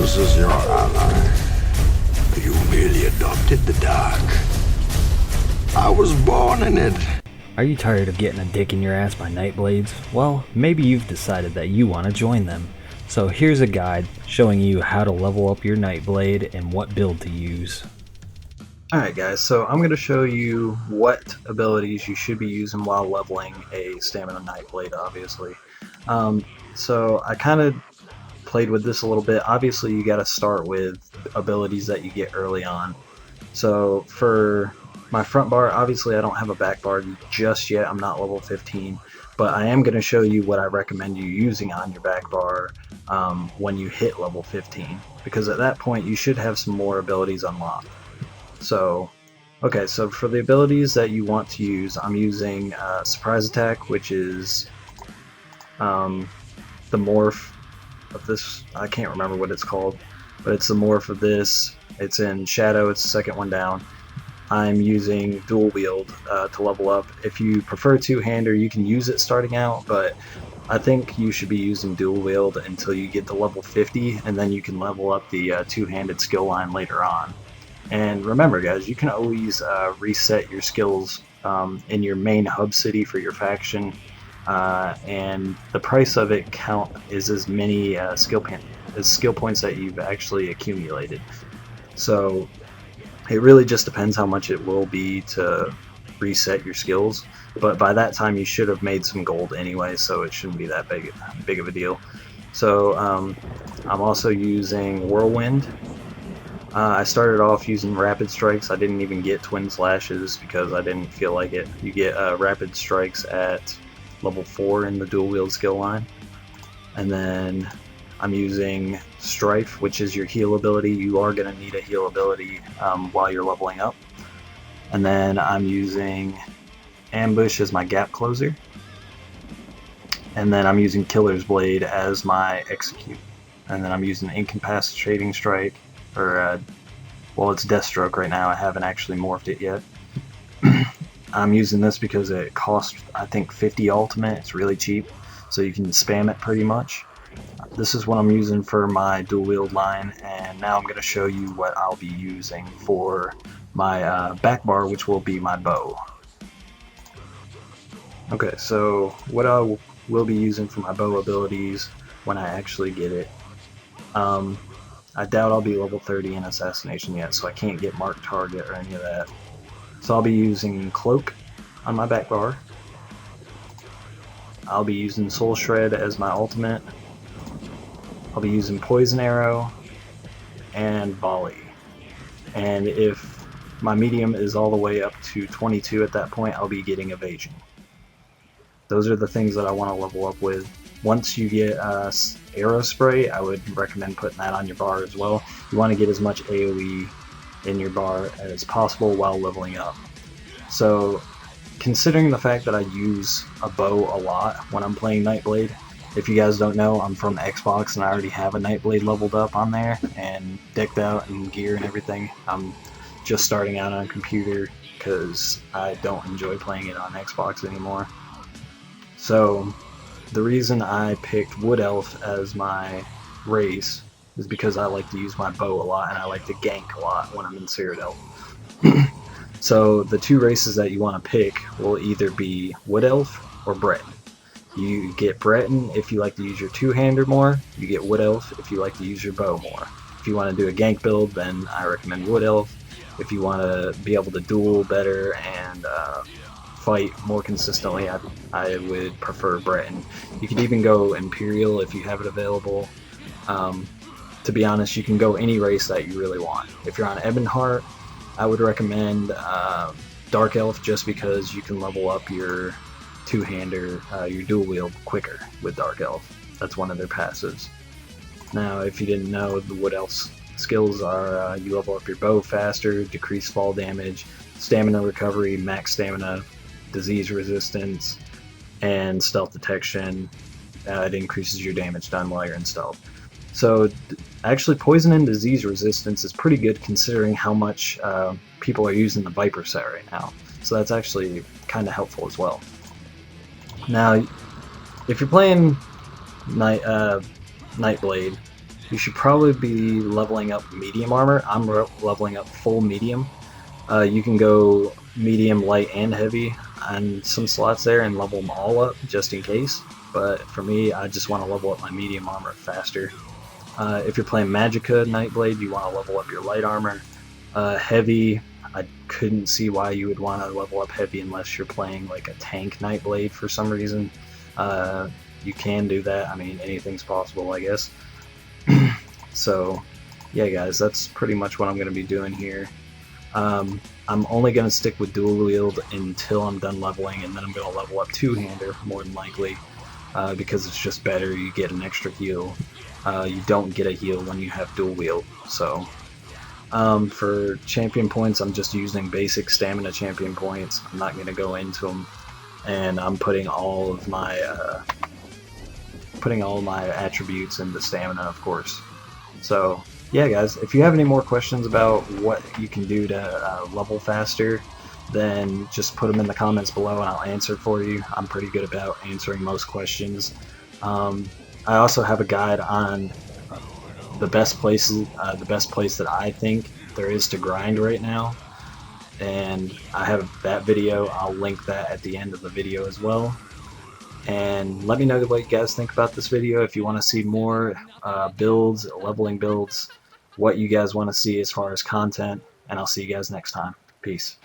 This is your ally. You merely adopted the dark. I was born in it. Are you tired of getting a dick in your ass by Nightblades? Well, maybe you've decided that you want to join them. So here's a guide showing you how to level up your Nightblade and what build to use. Alright guys, so I'm going to show you what abilities you should be using while leveling a Stamina Nightblade, obviously. So I kind of played with this a little bit. Obviously you got to start with abilities that you get early on. So for my front bar, obviously I don't have a back bar just yet, I'm not level 15, but I am going to show you what I recommend you using on your back bar when you hit level 15, because at that point you should have some more abilities unlocked. So, okay, so for the abilities that you want to use, I'm using Surprise Attack, which is the morph of this. I can't remember what it's called, but it's the morph of this. It's in Shadow, it's the second one down. I'm using Dual Wield to level up. If you prefer two-hander, you can use it starting out, but I think you should be using Dual Wield until you get to level 50, and then you can level up the two-handed skill line later on. And remember guys, you can always reset your skills in your main hub city for your faction, and the price of it is as many skill points that you've actually accumulated. So it really just depends how much it will be to reset your skills, but by that time you should have made some gold anyway, so it shouldn't be that big of a deal. So I'm also using Whirlwind. I started off using Rapid Strikes. I didn't even get Twin Slashes because I didn't feel like it. You get Rapid Strikes at level 4 in the Dual Wield skill line. And then I'm using Strife, which is your heal ability. You are going to need a heal ability while you're leveling up. And then I'm using Ambush as my gap closer. And then I'm using Killer's Blade as my execute. And then I'm using Incapacitating Strike, or well, it's Deathstroke right now. I haven't actually morphed it yet. I'm using this because it costs, I think, 50 ultimate. It's really cheap, so you can spam it pretty much. This is what I'm using for my dual wield line, and now I'm going to show you what I'll be using for my back bar, which will be my bow. Okay, so what I will be using for my bow abilities when I actually get it. I doubt I'll be level 30 in Assassination yet, so I can't get Marked Target or any of that. So I'll be using Cloak on my back bar. I'll be using Soul Shred as my ultimate. I'll be using Poison Arrow and Volley. And if my medium is all the way up to 22 at that point, I'll be getting Evasion. Those are the things that I want to level up with. Once you get Arrow Spray, I would recommend putting that on your bar as well. You want to get as much AoE in your bar as possible while leveling up. So, considering the fact that I use a bow a lot when I'm playing Nightblade, if you guys don't know, I'm from Xbox and I already have a Nightblade leveled up on there and decked out and gear and everything. I'm just starting out on a computer because I don't enjoy playing it on Xbox anymore. So, the reason I picked Wood Elf as my race is because I like to use my bow a lot and I like to gank a lot when I'm in Cyrodiil. So the two races that you want to pick will either be Wood Elf or Breton. You get Breton if you like to use your two-hander more, you get Wood Elf if you like to use your bow more. If you want to do a gank build, then I recommend Wood Elf. If you want to be able to duel better and fight more consistently, I would prefer Breton. You could even go Imperial if you have it available. To be honest, you can go any race that you really want. If you're on Ebonheart, I would recommend Dark Elf just because you can level up your two-hander, your dual wield quicker with Dark Elf. That's one of their passives. Now, if you didn't know, the Wood Elf's skills are you level up your bow faster, decrease fall damage, stamina recovery, max stamina, disease resistance, and stealth detection. It increases your damage done while you're in stealth. So actually poison and disease resistance is pretty good considering how much people are using the Viper set right now. So that's actually kind of helpful as well. Now, if you're playing Nightblade, you should probably be leveling up medium armor. I'm leveling up full medium. You can go medium, light, and heavy on some slots there and level them all up just in case. But for me, I just want to level up my medium armor faster. If you're playing Magicka Nightblade, you want to level up your light armor. Heavy, I couldn't see why you would want to level up heavy unless you're playing like a tank Nightblade for some reason. You can do that. I mean, anything's possible, I guess. So, yeah, guys, that's pretty much what I'm going to be doing here. I'm only going to stick with dual wield until I'm done leveling, and then I'm going to level up two-hander more than likely, because it's just better. You get an extra heal. You don't get a heal when you have dual wield. So for champion points, I'm just using basic stamina champion points. I'm not going to go into them, and I'm putting all of my attributes into stamina, of course. So yeah, guys, if you have any more questions about what you can do to level faster, then just put them in the comments below and I'll answer for you. I'm pretty good about answering most questions. I also have a guide on the best places, the best place that I think there is to grind right now, and I have that video. I'll link that at the end of the video as well. And let me know what you guys think about this video. If you want to see more builds, leveling builds, what you guys want to see as far as content, and I'll see you guys next time. Peace.